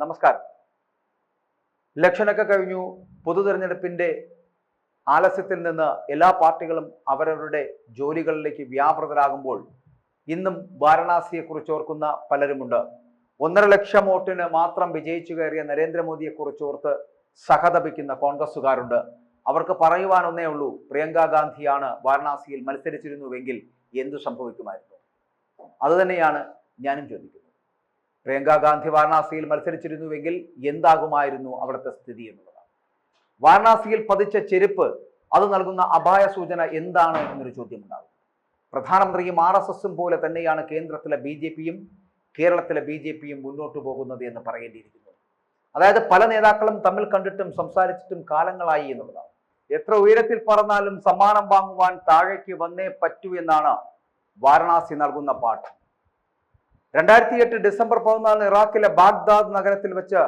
നമസ്കാരം. ഇലക്ഷനൊക്കെ കഴിഞ്ഞു. പൊതു തെരഞ്ഞെടുപ്പിന്റെ ആലസ്യത്തിൽ നിന്ന് എല്ലാ പാർട്ടികളും അവരവരുടെ ജോലികളിലേക്ക് വ്യാപൃതരാകുമ്പോൾ ഇന്നും വാരണാസിയെക്കുറിച്ച് ഓർക്കുന്ന പലരുമുണ്ട്. 1.5 ലക്ഷം വോട്ടിന് മാത്രം വിജയിച്ചു കയറിയ നരേന്ദ്രമോദിയെക്കുറിച്ച് ഓർത്ത് സഹതപിക്കുന്ന കോൺഗ്രസുകാരുണ്ട്. അവർക്ക് പറയുവാൻ ഒന്നേ ഉള്ളൂ, പ്രിയങ്ക ഗാന്ധിയാണ് വാരണാസിയിൽ മത്സരിച്ചിരുന്നുവെങ്കിൽ എന്തു സംഭവിക്കുമായിരുന്നു? അതുതന്നെയാണ് ഞാനും ചോദിക്കുന്നത്. പ്രിയങ്ക ഗാന്ധി വാരണാസിയിൽ മത്സരിച്ചിരുന്നുവെങ്കിൽ എന്താകുമായിരുന്നു അവിടുത്തെ സ്ഥിതി എന്നുള്ളതാണ്. വാരണാസിയിൽ പതിച്ച ചെരുപ്പ് അത് നൽകുന്ന അപായ സൂചന എന്താണ് എന്നൊരു ചോദ്യമുണ്ടാകും. പ്രധാനമന്ത്രിയും RSSും പോലെ തന്നെയാണ് കേന്ദ്രത്തിലെ BJPയും കേരളത്തിലെ BJPയും മുന്നോട്ട് പോകുന്നത് എന്ന് പറയേണ്ടിയിരിക്കുന്നു. അതായത് പല നേതാക്കളും തമ്മിൽ കണ്ടിട്ടും സംസാരിച്ചിട്ടും കാലങ്ങളായി എന്നുള്ളതാണ്. എത്ര ഉയരത്തിൽ പറന്നാലും സമ്മാനം വാങ്ങുവാൻ താഴേക്ക് വന്നേ പറ്റൂ എന്നാണ് വാരണാസി നൽകുന്ന പാഠം. 2008 ഡിസംബർ 14 ഇറാഖിലെ ബാഗ്ദാദ് നഗരത്തിൽ വെച്ച്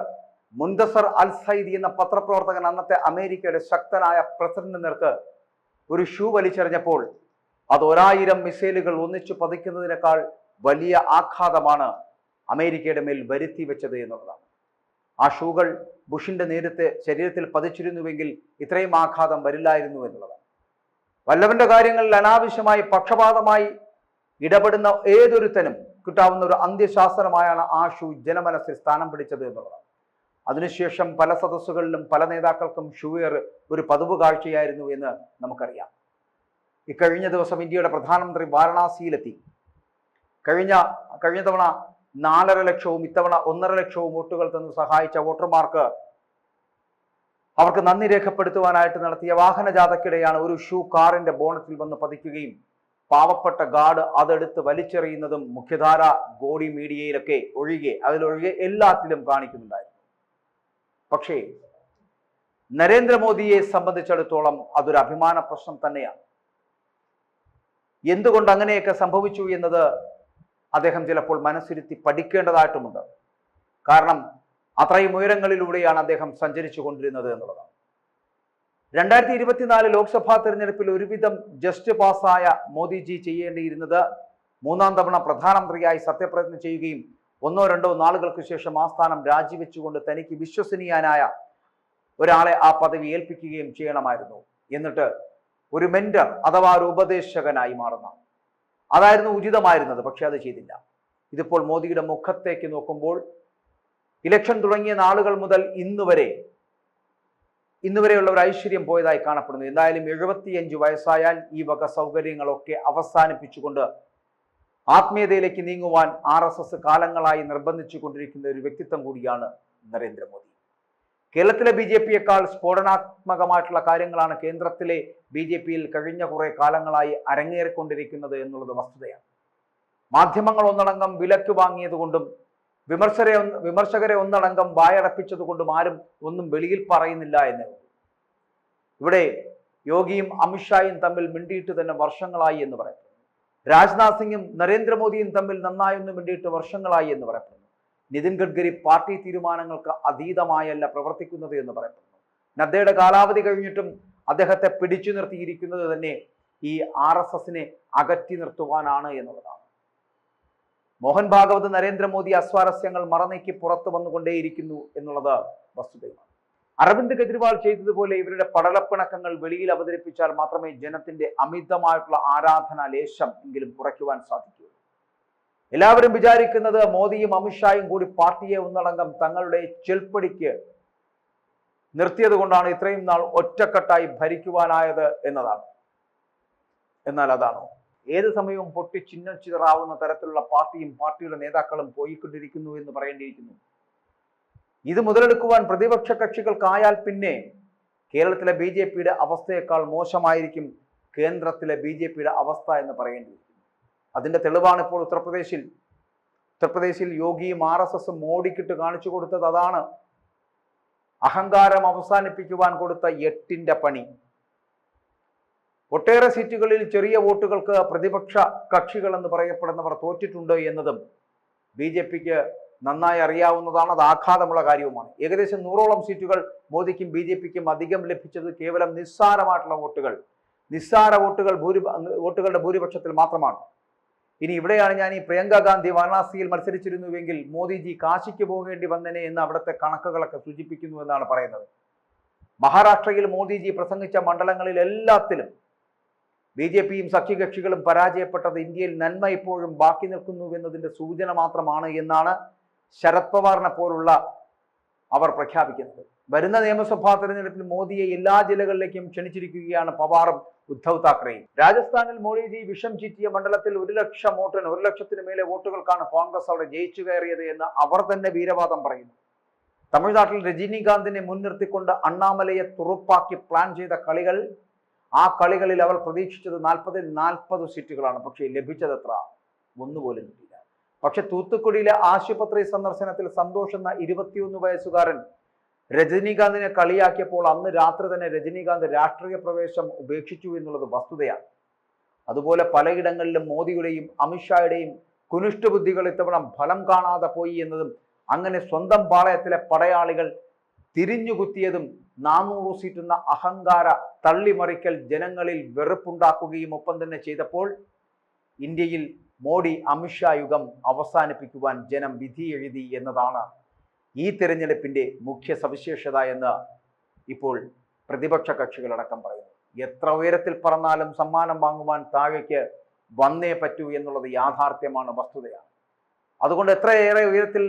മുന്തസർ അൽ സൈദി എന്ന പത്രപ്രവർത്തകൻ അന്നത്തെ അമേരിക്കയുടെ ശക്തനായ പ്രസിഡന്റിന് നേർക്ക് ഒരു ഷൂ വലിച്ചെറിഞ്ഞപ്പോൾ അത് 1000 മിസൈലുകൾ ഒന്നിച്ചു പതിക്കുന്നതിനേക്കാൾ വലിയ ആഘാതമാണ് അമേരിക്കയുടെ മേൽ വരുത്തി വെച്ചത് എന്നുള്ളതാണ്. ആ ഷൂകൾ ബുഷിന്റെ നേരത്തെ ശരീരത്തിൽ പതിച്ചിരുന്നുവെങ്കിൽ ഇത്രയും ആഘാതം വരില്ലായിരുന്നു എന്നുള്ളതാണ്. വല്ലവന്റെ കാര്യങ്ങളിൽ അനാവശ്യമായി പക്ഷപാതമായി ഇടപെടുന്ന ഏതൊരുത്തനും കിട്ടാവുന്ന ഒരു അന്ത്യശാസനമായാണ് ആ ഷൂ ജനമനസ്സിൽ സ്ഥാനം പിടിച്ചത് എന്നുള്ളതാണ്. അതിനുശേഷം പല സദസ്സുകളിലും പല നേതാക്കൾക്കും ഷൂവേർ ഒരു പതിവ് കാഴ്ചയായിരുന്നു എന്ന് നമുക്കറിയാം. ഇക്കഴിഞ്ഞ ദിവസം ഇന്ത്യയുടെ പ്രധാനമന്ത്രി വാരണാസിയിലെത്തി. കഴിഞ്ഞ തവണ 4.5 ലക്ഷവും ഇത്തവണ 1.5 ലക്ഷവും വോട്ടുകൾ തന്ന് സഹായിച്ച വോട്ടർമാർക്ക് അവർക്ക് നന്ദി രേഖപ്പെടുത്തുവാനായിട്ട് നടത്തിയ വാഹനജാഥയ്ക്കിടെയാണ് ഒരു ഷൂ കാറിന്റെ ബോണറ്റിൽ വന്ന് പതിക്കുകയും പാവപ്പെട്ട ഗാർഡ് അതെടുത്ത് വലിച്ചെറിയുന്നതും മുഖ്യധാര ഗോഡി മീഡിയയിലൊക്കെ അതിലൊഴികെ എല്ലാത്തിലും കാണിക്കുന്നുണ്ടായിരുന്നു. പക്ഷേ നരേന്ദ്രമോദിയെ സംബന്ധിച്ചിടത്തോളം അതൊരു അഭിമാന പ്രശ്നം തന്നെയാണ്. എന്തുകൊണ്ട് അങ്ങനെയൊക്കെ സംഭവിച്ചു എന്നത് അദ്ദേഹം ചിലപ്പോൾ മനസ്സിരുത്തി പഠിക്കേണ്ടതായിട്ടുമുണ്ട്. കാരണം അത്രയും ഉയരങ്ങളിലൂടെയാണ് അദ്ദേഹം സഞ്ചരിച്ചു കൊണ്ടിരുന്നത് എന്നുള്ളതാണ്. 2024 ലോക്സഭാ തെരഞ്ഞെടുപ്പിൽ ഒരുവിധം ജസ്റ്റ് പാസ്സായ മോദിജി ചെയ്യേണ്ടിയിരുന്നത് 3ാം തവണ പ്രധാനമന്ത്രിയായി സത്യപ്രതിജ്ഞ ചെയ്യുകയും 1-2 നാളുകൾക്ക് ശേഷം ആ സ്ഥാനം രാജിവെച്ചുകൊണ്ട് തനിക്ക് വിശ്വസനീയനായ ഒരാളെ ആ പദവി ഏൽപ്പിക്കുകയും ചെയ്യണമായിരുന്നു. എന്നിട്ട് ഒരു മെന്റർ അഥവാ ഒരു ഉപദേശകനായി മാറുന്ന അതായിരുന്നു ഉചിതമായിരുന്നത്. പക്ഷെ അത് ചെയ്തില്ല. ഇതിപ്പോൾ മോദിയുടെ മുഖത്തേക്ക് നോക്കുമ്പോൾ ഇലക്ഷൻ തുടങ്ങിയ നാളുകൾ മുതൽ ഇന്നുവരെയുള്ള ഒരു ഐശ്വര്യം പോയതായി കാണപ്പെടുന്നു. എന്തായാലും 75 വയസ്സായാൽ ഈ വക സൗകര്യങ്ങളൊക്കെ അവസാനിപ്പിച്ചുകൊണ്ട് ആത്മീയതയിലേക്ക് നീങ്ങുവാൻ RSS കാലങ്ങളായി നിർബന്ധിച്ചു കൊണ്ടിരിക്കുന്ന ഒരു വ്യക്തിത്വം കൂടിയാണ് നരേന്ദ്രമോദി. കേരളത്തിലെ BJPയേക്കാൾ സ്ഫോടനാത്മകമായിട്ടുള്ള കാര്യങ്ങളാണ് കേന്ദ്രത്തിലെ BJPയിൽ കഴിഞ്ഞ കുറെ കാലങ്ങളായി അരങ്ങേറിക്കൊണ്ടിരിക്കുന്നത് എന്നുള്ളത് വസ്തുതയാണ്. മാധ്യമങ്ങൾ ഒന്നടങ്കം വിലക്ക് വാങ്ങിയതുകൊണ്ടും വിമർശകരെ ഒന്നടങ്കം വായടപ്പിച്ചതുകൊണ്ടും ആരും ഒന്നും വെളിയിൽ പറയുന്നില്ല എന്നേ ഉള്ളൂ. ഇവിടെ യോഗിയും അമിത്ഷായും തമ്മിൽ മിണ്ടിയിട്ട് തന്നെ വർഷങ്ങളായി എന്ന് പറയപ്പെടുന്നു. രാജ്നാഥ് സിംഗും നരേന്ദ്രമോദിയും തമ്മിൽ നന്നായൊന്നും മിണ്ടിയിട്ട് വർഷങ്ങളായി എന്ന് പറയപ്പെടുന്നു. നിതിൻ ഗഡ്കരി പാർട്ടി തീരുമാനങ്ങൾക്ക് അതീതമായല്ല പ്രവർത്തിക്കുന്നത് എന്ന് പറയപ്പെടുന്നു. നദ്ദയുടെ കാലാവധി കഴിഞ്ഞിട്ടും അദ്ദേഹത്തെ പിടിച്ചു നിർത്തിയിരിക്കുന്നത് തന്നെ ഈ RSSനെ അകറ്റി നിർത്തുവാനാണ് എന്നുള്ളതാണ്. മോഹൻ ഭാഗവത് നരേന്ദ്രമോദി അസ്വാരസ്യങ്ങൾ മറനീക്കി പുറത്തു വന്നുകൊണ്ടേയിരിക്കുന്നു എന്നുള്ളത് വസ്തുതയാണ്. അരവിന്ദ് കെജ്രിവാൾ ചെയ്തതുപോലെ ഇവരുടെ പടലപ്പിണക്കങ്ങൾ വെളിയിൽ അവതരിപ്പിച്ചാൽ മാത്രമേ ജനത്തിന്റെ അമിതമായിട്ടുള്ള ആരാധന ലേശം എങ്കിലും കുറയ്ക്കുവാൻ സാധിക്കൂ. എല്ലാവരും വിചാരിക്കുന്നത് മോദിയും അമിത്ഷായും കൂടി പാർട്ടിയെ ഒന്നടങ്കം തങ്ങളുടെ ചെൽപ്പടിക്ക് നിർത്തിയത് കൊണ്ടാണ് ഇത്രയും നാൾ ഒറ്റക്കെട്ടായി ഭരിക്കുവാനായത് എന്നതാണ്. എന്നാൽ അതാണോ? ഏത് സമയവും പൊട്ടി ചിഹ്നം ചിതറാവുന്ന തരത്തിലുള്ള പാർട്ടിയും പാർട്ടിയുടെ നേതാക്കളും പോയിക്കൊണ്ടിരിക്കുന്നു എന്ന് പറയേണ്ടിയിരിക്കുന്നു. ഇത് മുതലെടുക്കുവാൻ പ്രതിപക്ഷ കക്ഷികൾക്കായാൽ പിന്നെ കേരളത്തിലെ BJPയുടെ അവസ്ഥയേക്കാൾ മോശമായിരിക്കും കേന്ദ്രത്തിലെ BJPയുടെ അവസ്ഥ എന്ന് പറയേണ്ടിയിരിക്കുന്നു. അതിന്റെ തെളിവാണ് ഇപ്പോൾ ഉത്തർപ്രദേശിൽ യോഗിയും RSSും മോഡിക്കിട്ട് കാണിച്ചു കൊടുത്തത്. അതാണ് അഹങ്കാരം അവസാനിപ്പിക്കുവാൻ കൊടുത്ത 8ന്റെ പണി. ഒട്ടേറെ സീറ്റുകളിൽ ചെറിയ വോട്ടുകൾക്ക് പ്രതിപക്ഷ കക്ഷികൾ എന്ന് പറയപ്പെടുന്നവർ തോറ്റിട്ടുണ്ട് എന്നതും BJPക്ക് നന്നായി അറിയാവുന്നതാണ്. അത് ആഘാതമുള്ള കാര്യവുമാണ്. ഏകദേശം 100ഓളം സീറ്റുകൾ മോദിക്കും BJPക്കും അധികം ലഭിച്ചത് കേവലം നിസ്സാര വോട്ടുകളുടെ ഭൂരിപക്ഷത്തിൽ മാത്രമാണ്. ഇനി ഇവിടെയാണ് ഞാൻ ഈ പ്രിയങ്ക ഗാന്ധി വാരണാസിയിൽ മത്സരിച്ചിരുന്നുവെങ്കിൽ മോദിജി കാശിക്ക് പോകേണ്ടി വന്നനെ എന്ന് അവിടുത്തെ കണക്കുകളൊക്കെ സൂചിപ്പിക്കുന്നു എന്നാണ് പറയുന്നത്. മഹാരാഷ്ട്രയിൽ മോദിജി പ്രസംഗിച്ച മണ്ഡലങ്ങളിൽ എല്ലാത്തിലും BJPയും സഖ്യകക്ഷികളും പരാജയപ്പെട്ടത് ഇന്ത്യയിൽ നന്മ ഇപ്പോഴും ബാക്കി നിൽക്കുന്നു എന്നതിന്റെ സൂചന മാത്രമാണ് എന്നാണ് ശരത് പവാറിനെ പോലുള്ള അവർ പ്രഖ്യാപിക്കുന്നത്. വരുന്ന നിയമസഭാ തെരഞ്ഞെടുപ്പിൽ മോദിയെ എല്ലാ ജില്ലകളിലേക്കും ക്ഷണിച്ചിരിക്കുകയാണ് പവാറും ഉദ്ധവ് താക്കറെയും. രാജസ്ഥാനിൽ മോദിജി വിഷം ചീറ്റിയ മണ്ഡലത്തിൽ 1,00,000 വോട്ടിന് 1,00,000 മേലെ വോട്ടുകൾക്കാണ് കോൺഗ്രസ് അവിടെ ജയിച്ചു കയറിയത് എന്ന് അവർ തന്നെ വീരവാദം പറയുന്നു. തമിഴ്നാട്ടിൽ രജനീകാന്തിനെ മുൻനിർത്തിക്കൊണ്ട് അണ്ണാമലയെ തുറുപ്പാക്കി പ്ലാൻ ചെയ്ത കളികൾ, ആ കളികളിൽ അവർ പ്രതീക്ഷിച്ചത് 40-ൽ 40 സീറ്റുകളാണ്. പക്ഷേ ലഭിച്ചത് എത്ര? ഒന്നുപോലും കിട്ടില്ല. പക്ഷെ തൂത്തുക്കുടിയിലെ ആശുപത്രി സന്ദർശനത്തിൽ സന്തോഷ് എന്ന 21 വയസ്സുകാരൻ രജനീകാന്തിനെ കളിയാക്കിയപ്പോൾ അന്ന് രാത്രി തന്നെ രജനീകാന്ത് രാഷ്ട്രീയ പ്രവേശം ഉപേക്ഷിച്ചു എന്നുള്ളത് വസ്തുതയാണ്. അതുപോലെ പലയിടങ്ങളിലും മോദിയുടെയും അമിത്ഷായുടെയും കുനിഷ്ഠബുദ്ധികൾ ഇത്തവണ ഫലം കാണാതെ പോയി എന്നതും, അങ്ങനെ സ്വന്തം പാളയത്തിലെ പടയാളികൾ തിരിഞ്ഞുകുത്തിയതും 400 സീറ്റുന്ന അഹങ്കാര തള്ളിമറിക്കൽ ജനങ്ങളിൽ വെറുപ്പുണ്ടാക്കുകയും ഒപ്പം തന്നെ ചെയ്തപ്പോൾ ഇന്ത്യയിൽ മോഡി അമിത്ഷാ യുഗം അവസാനിപ്പിക്കുവാൻ ജനം വിധി എഴുതി എന്നതാണ് ഈ തിരഞ്ഞെടുപ്പിന്റെ മുഖ്യ സവിശേഷത എന്ന് ഇപ്പോൾ പ്രതിപക്ഷ കക്ഷികളടക്കം പറയുന്നു. എത്ര ഉയരത്തിൽ പറന്നാലും സമ്മാനം വാങ്ങുവാൻ താഴേക്ക് വന്നേ പറ്റൂ എന്നുള്ളത് യാഥാർത്ഥ്യമാണ്, വസ്തുതയാണ്. അതുകൊണ്ട് എത്രയേറെ ഉയരത്തിൽ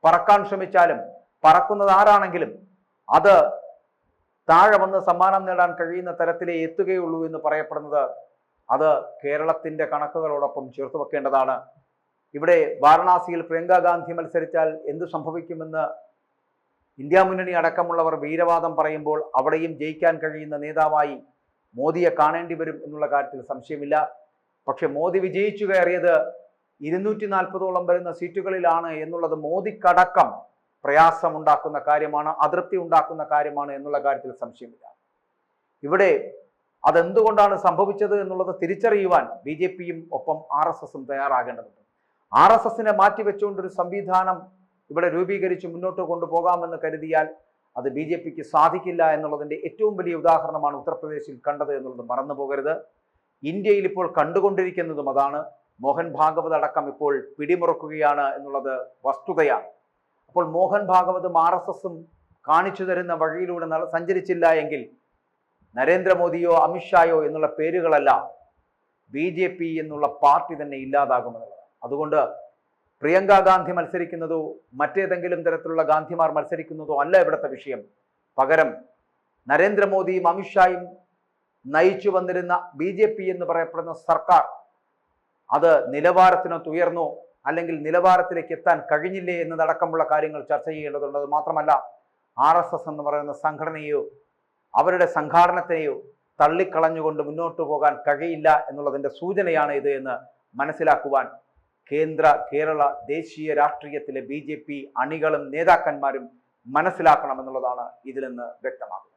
പറക്കാൻ ശ്രമിച്ചാലും പറക്കുന്നത് ആരാണെങ്കിലും അത് താഴെ വന്ന് സമ്മാനം നേടാൻ കഴിയുന്ന തരത്തിലേ എത്തുകയുള്ളൂ എന്ന് പറയപ്പെടുന്നത് അത് കേരളത്തിന്റെ കണക്കുകളോടൊപ്പം ചേർത്ത് വെക്കേണ്ടതാണ്. ഇവിടെ വാരണാസിയിൽ പ്രിയങ്ക ഗാന്ധി മത്സരിച്ചാൽ എന്തു സംഭവിക്കുമെന്ന് ഇന്ത്യ മുന്നണി അടക്കമുള്ളവർ വീരവാദം പറയുമ്പോൾ അവിടെയും ജയിക്കാൻ കഴിയുന്ന നേതാവായി മോദിയെ കാണേണ്ടി വരും എന്നുള്ള കാര്യത്തിൽ സംശയമില്ല. പക്ഷെ മോദി വിജയിച്ചു കയറിയത് 240ഓളം വരുന്ന സീറ്റുകളിലാണ് എന്നുള്ളത് മോദിക്കടക്കം പ്രയാസമുണ്ടാക്കുന്ന കാര്യമാണ്, അതൃപ്തി ഉണ്ടാക്കുന്ന കാര്യമാണ് എന്നുള്ള കാര്യത്തിൽ സംശയമില്ല. ഇവിടെ അതെന്തുകൊണ്ടാണ് സംഭവിച്ചത് എന്നുള്ളത് തിരിച്ചറിയുവാൻ BJPയും ഒപ്പം RSSും തയ്യാറാകേണ്ടതുണ്ട്. RSSനെ മാറ്റിവെച്ചുകൊണ്ടൊരു സംവിധാനം ഇവിടെ രൂപീകരിച്ച് മുന്നോട്ട് കൊണ്ടുപോകാമെന്ന് കരുതിയാൽ അത് BJPക്ക് സാധിക്കില്ല എന്നുള്ളതിൻ്റെ ഏറ്റവും വലിയ ഉദാഹരണമാണ് ഉത്തർപ്രദേശിൽ കണ്ടത് എന്നുള്ളത് മറന്നു പോകരുത്. ഇന്ത്യയിൽ ഇപ്പോൾ കണ്ടുകൊണ്ടിരിക്കുന്നതും അതാണ്. മോഹൻ ഭാഗവത് അടക്കം ഇപ്പോൾ പിടിമുറക്കുകയാണ് എന്നുള്ളത് വസ്തുതയാണ്. അപ്പോൾ മോഹൻ ഭാഗവതും RSSും കാണിച്ചു തരുന്ന വഴിയിലൂടെ സഞ്ചരിച്ചില്ല എങ്കിൽ നരേന്ദ്രമോദിയോ അമിത്ഷായോ എന്നുള്ള പേരുകളല്ല, BJP എന്നുള്ള പാർട്ടി തന്നെ ഇല്ലാതാകുമെന്നുള്ളത്. അതുകൊണ്ട് പ്രിയങ്ക ഗാന്ധി മത്സരിക്കുന്നതോ മറ്റേതെങ്കിലും തരത്തിലുള്ള ഗാന്ധിമാർ മത്സരിക്കുന്നതോ അല്ല ഇവിടുത്തെ വിഷയം. പകരം നരേന്ദ്രമോദിയും അമിത്ഷായും നയിച്ചു വന്നിരുന്ന BJP എന്ന് പറയപ്പെടുന്ന സർക്കാർ അത് നിലവാരത്തിനൊത്ത് ഉയർന്നോ അല്ലെങ്കിൽ നിലവാരത്തിലേക്ക് എത്താൻ കഴിഞ്ഞില്ലേ എന്നതടക്കമുള്ള കാര്യങ്ങൾ ചർച്ച ചെയ്യേണ്ടതുണ്ട്. അത് മാത്രമല്ല RSS എന്ന് പറയുന്ന സംഘടനയോ അവരുടെ സംഘാടനത്തെയോ തള്ളിക്കളഞ്ഞുകൊണ്ട് മുന്നോട്ട് പോകാൻ കഴിയില്ല എന്നുള്ളതിൻ്റെ സൂചനയാണ് ഇത് എന്ന് മനസ്സിലാക്കുവാൻ കേരള ദേശീയ രാഷ്ട്രീയത്തിലെ BJP അണികളും നേതാക്കന്മാരും മനസ്സിലാക്കണമെന്നുള്ളതാണ് ഇതിൽ നിന്ന് വ്യക്തമാകുന്നത്.